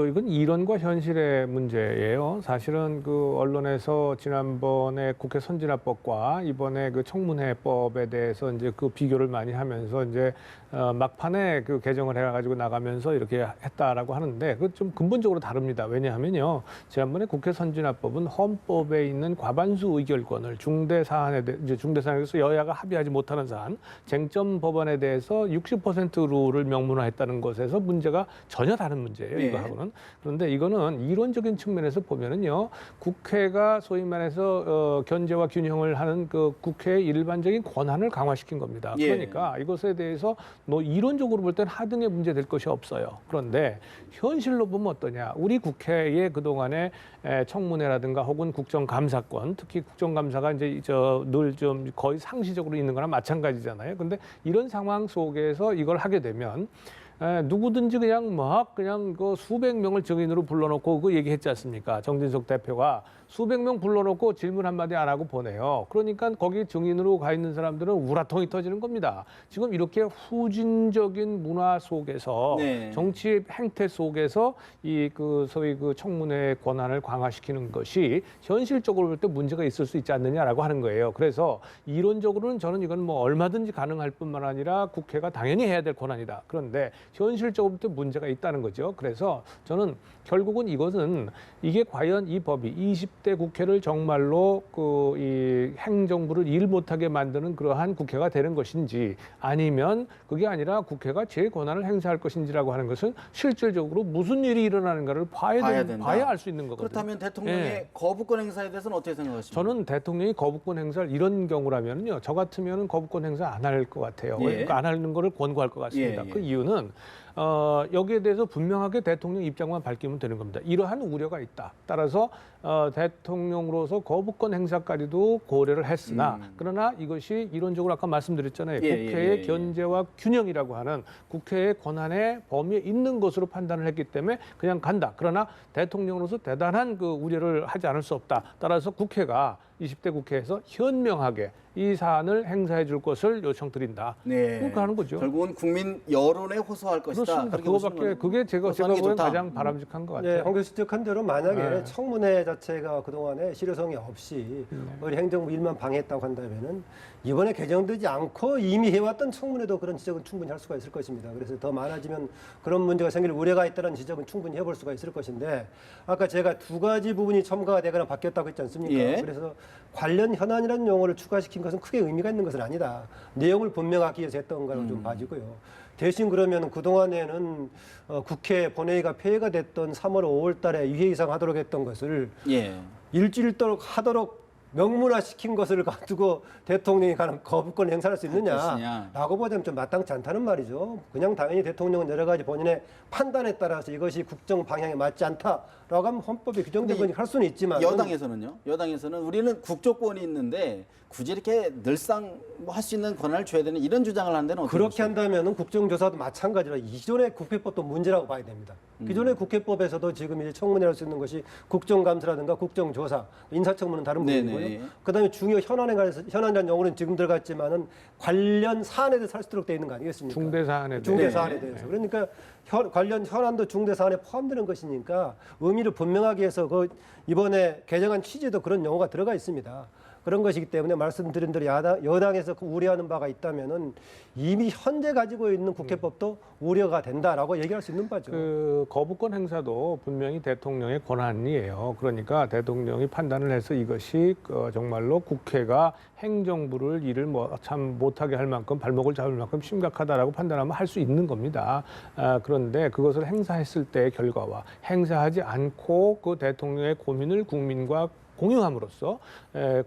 이건 이론과 현실의 문제예요. 사실은 그 언론에서 지난번에 국회 선진화법과 이번에 그 청문회법에 대해서 이제 그 비교를 많이 하면서 이제 막판에 그 개정을 해가지고 나가면서 이렇게 했다라고 하는데 그 좀 근본적으로 다릅니다. 왜냐하면요, 지난번에 국회 선진화법은 헌법에 있는 과반수 의결권을 중대 사안에서 여야가 합의하지 못하는 사안, 쟁점 법안에 대해서 60% 룰을 명문화했다는 것에서 문제가 전혀 다른 문제예요. 네. 이거하고는. 그런데 이거는 이론적인 측면에서 보면은요, 국회가 소위 말해서 견제와 균형을 하는 그 국회의 일반적인 권한을 강화시킨 겁니다. 예. 그러니까 이것에 대해서 이론적으로 볼 때는 하등의 문제 될 것이 없어요. 그런데 현실로 보면 어떠냐? 우리 국회의 그동안에 청문회라든가 혹은 국정감사권, 특히 국정감사가 이제 늘 좀 거의 상시적으로 있는 거나 마찬가지잖아요. 근데 이런 상황 속에서 이걸 하게 되면 누구든지 그냥 그 수백 명을 증인으로 불러놓고 그 얘기했지 않습니까? 정진석 대표가 수백 명 불러놓고 질문 한마디 안 하고 보내요. 그러니까 거기 증인으로 가 있는 사람들은 우라통이 터지는 겁니다. 지금 이렇게 후진적인 문화 속에서 네. 정치 행태 속에서 이 그 소위 그 청문회 권한을 강화시키는 것이 현실적으로 볼 때 문제가 있을 수 있지 않느냐라고 하는 거예요. 그래서 이론적으로는 저는 이건 뭐 얼마든지 가능할 뿐만 아니라 국회가 당연히 해야 될 권한이다. 그런데 현실적으로 볼 때 문제가 있다는 거죠. 그래서 저는 결국은 이것은 이게 과연 이 법이 20대 국회를 정말로 이 행정부를 일 못하게 만드는 그러한 국회가 되는 것인지 아니면 그게 아니라 국회가 제 권한을 행사할 것인지라고 하는 것은 실질적으로 무슨 일이 일어나는가를 봐야 알 수 있는 거거든요. 그렇다면 대통령의 예. 거부권 행사에 대해서는 어떻게 생각하십니까? 저는 대통령이 거부권 행사를 이런 경우라면요, 저 같으면 거부권 행사 안 할 것 같아요. 예. 그러니까 안 하는 거를 권고할 것 같습니다. 예, 예. 그 이유는 여기에 대해서 분명하게 대통령 입장만 밝히면 되는 겁니다. 이러한 우려가 있다. 따라서 대통령으로서 거부권 행사까지도 고려를 했으나 그러나 이것이 이론적으로 아까 말씀드렸잖아요. 예, 국회의 예. 견제와 균형이라고 하는 국회의 권한의 범위에 있는 것으로 판단을 했기 때문에 그냥 간다. 그러나 대통령으로서 대단한 그 우려를 하지 않을 수 없다. 따라서 국회가 20대 국회에서 현명하게 이 사안을 행사해 줄 것을 요청드린다. 네. 그렇게 하는 거죠. 결국은 국민 여론에 호소할 것이다. 그렇습니다. 그렇게 보시는 그거밖에 거죠? 그게 제가 호소하는 게 보기엔 좋다. 가장 바람직한 것 같아요. 네, 황 교수 지적한 대로 만약에 네. 청문회 자체가 그동안에 실효성이 없이 우리 행정부 일만 방해했다고 한다면은 이번에 개정되지 않고 이미 해왔던 청문회도 그런 지적은 충분히 할 수가 있을 것입니다. 그래서 더 많아지면 그런 문제가 생길 우려가 있다는 지적은 충분히 해볼 수가 있을 것인데 아까 제가 두 가지 부분이 첨가가 되거나 바뀌었다고 했지 않습니까? 예. 그래서 관련 현안이라는 용어를 추가시킨 것은 크게 의미가 있는 것은 아니다. 내용을 분명하기 위해서 했던 거라고 좀 봐지고요. 대신 그러면 그동안에는 국회 본회의가 폐회가 됐던 3월, 5월 달에 2회 이상 하도록 했던 것을 예. 일주일 동안 하도록 명문화시킨 것을 가지고 대통령이 가는 거부권 행사할 수 있느냐라고 보자면 좀 마땅치 않다는 말이죠. 그냥 당연히 대통령은 여러 가지 본인의 판단에 따라서 이것이 국정 방향에 맞지 않다라고 하면 헌법에 규정된 거니 할 수는 있지만 여당에서는요? 여당에서는 우리는 국조권이 있는데 굳이 이렇게 늘상 뭐 할 수 있는 권한을 줘야 되는 이런 주장을 하는 데는 어떻게 그렇게 보십니까? 한다면은 국정조사도 마찬가지라 이전의 국회법도 문제라고 봐야 됩니다. 기존의 국회법에서도 지금 이제 청문회할 수 있는 것이 국정감사라든가 국정조사, 인사청문은 다른 네네. 부분이고요. 그다음에 중요 현안에 관해서 현안이라는 용어는 지금 들어갔지만은 관련 사안에 대해서 할 수 있도록 돼 있는 거 아니겠습니까? 중대 사안에 대해서. 중대 사안에 대해서. 그러니까 관련 현안도 중대 사안에 포함되는 것이니까 의미를 분명하게 해서 그 이번에 개정안 취지도 그런 용어가 들어가 있습니다. 그런 것이기 때문에 말씀드린 대로 여당에서 우려하는 바가 있다면은 이미 현재 가지고 있는 국회법도 우려가 된다라고 얘기할 수 있는 바죠. 그 거부권 행사도 분명히 대통령의 권한이에요. 그러니까 대통령이 판단을 해서 이것이 정말로 국회가 행정부를 일을 참 못하게 할 만큼 발목을 잡을 만큼 심각하다라고 판단하면 할 수 있는 겁니다. 그런데 그것을 행사했을 때의 결과와 행사하지 않고 그 대통령의 고민을 국민과 공유함으로써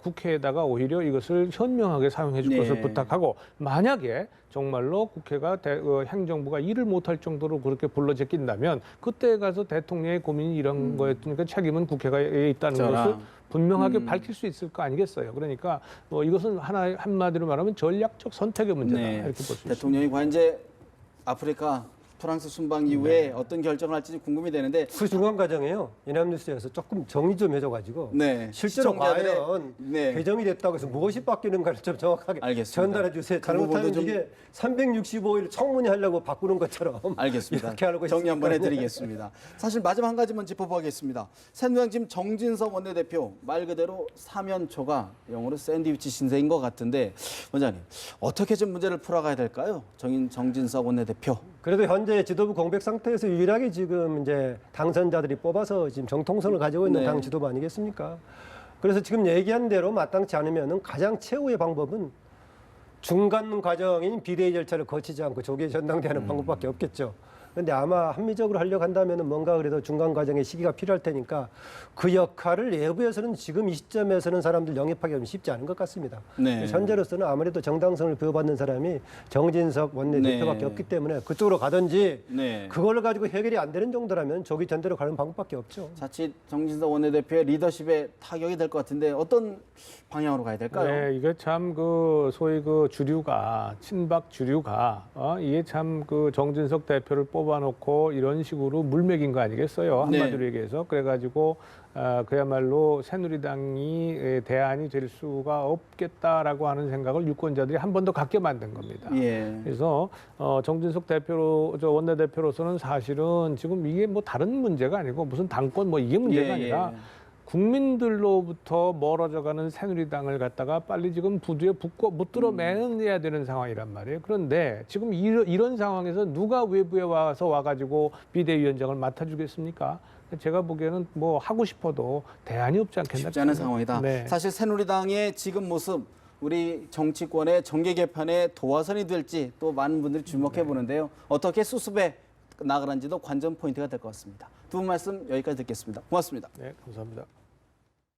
국회에다가 오히려 이것을 현명하게 사용해 줄 것을 부탁하고 만약에 정말로 국회가 행정부가 일을 못할 정도로 그렇게 불러 제낀다면 그때 가서 대통령의 고민이 이런 거였으니까 책임은 국회에 있다는 것을 분명하게 밝힐 수 있을 거 아니겠어요. 그러니까 이것은 한마디로 말하면 전략적 선택의 문제다. 이렇게 볼 수 있습니다. 대통령이 과연 이제 아프리카 프랑스 순방 이후에 어떤 결정을 할지 궁금이 되는데 그 중간 과정에요. 연합뉴스에서 조금 정리 좀 해줘가지고 네, 실제로 시청자들의 과연 네. 개정이 됐다고 해서 무엇이 바뀌는가를 좀 정확하게 알겠습니다. 전달해 주세요. 그 부분도 잘못하면 좀- 이게 365일 청문회 하려고 바꾸는 것처럼 알겠습니다. 이렇게 하려고 정리 한번 했으니까요. 해드리겠습니다. 사실 마지막 한 가지만 짚어보겠습니다. 새누리당 지금 정진석 원내대표 말 그대로 사면초가 영어로 샌드위치 신세인 것 같은데 원장님 어떻게 좀 문제를 풀어가야 될까요? 정진석 원내대표. 그래도 현재 지도부 공백 상태에서 유일하게 지금 이제 당선자들이 뽑아서 지금 정통성을 가지고 있는 네. 당 지도부 아니겠습니까? 그래서 지금 얘기한 대로 마땅치 않으면은 가장 최후의 방법은 중간 과정인 비대위 절차를 거치지 않고 조기 전당대하는 방법밖에 없겠죠. 그런데 아마 합리적으로 하려고 한다면은 뭔가 그래도 중간 과정의 시기가 필요할 테니까 그 역할을 내부에서는 지금 이 시점에서는 사람들 영입하기 좀 쉽지 않은 것 같습니다. 네. 현재로서는 아무래도 정당성을 부여받는 사람이 정진석 원내대표밖에 네. 없기 때문에 그쪽으로 가든지 네. 그걸 가지고 해결이 안 되는 정도라면 조기 전대로 가는 방법밖에 없죠. 자칫 정진석 원내대표의 리더십에 타격이 될 것 같은데 어떤 방향으로 가야 될까요? 네, 이게 참 그 소위 그 주류가 친박 주류가 이게 참 그 정진석 대표를 뽑아놓고 이런 식으로 물먹인 거 아니겠어요? 네. 한마디로 얘기해서 그래가지고 그야말로 새누리당이 대안이 될 수가 없겠다라고 하는 생각을 유권자들이 한 번 더 갖게 만든 겁니다. 예. 그래서 정진석 대표로 원내대표로서는 사실은 지금 이게 뭐 다른 문제가 아니고 무슨 당권 뭐 이게 문제가 예, 아니라 예. 국민들로부터 멀어져가는 새누리당을 갖다가 빨리 지금 부두에 붙들어매야 되는 상황이란 말이에요. 그런데 지금 이런 상황에서 누가 외부에 와가지고 비대위원장을 맡아주겠습니까? 제가 보기에는 뭐 하고 싶어도 대안이 없지 않겠나. 쉽지 않은 상황이다. 네. 사실 새누리당의 지금 모습 우리 정치권의 정계 개편의 도화선이 될지 또 많은 분들이 주목해 보는데요. 어떻게 수습해 나가는지도 관전 포인트가 될 것 같습니다. 두 분 말씀 여기까지 듣겠습니다. 고맙습니다. 네, 감사합니다.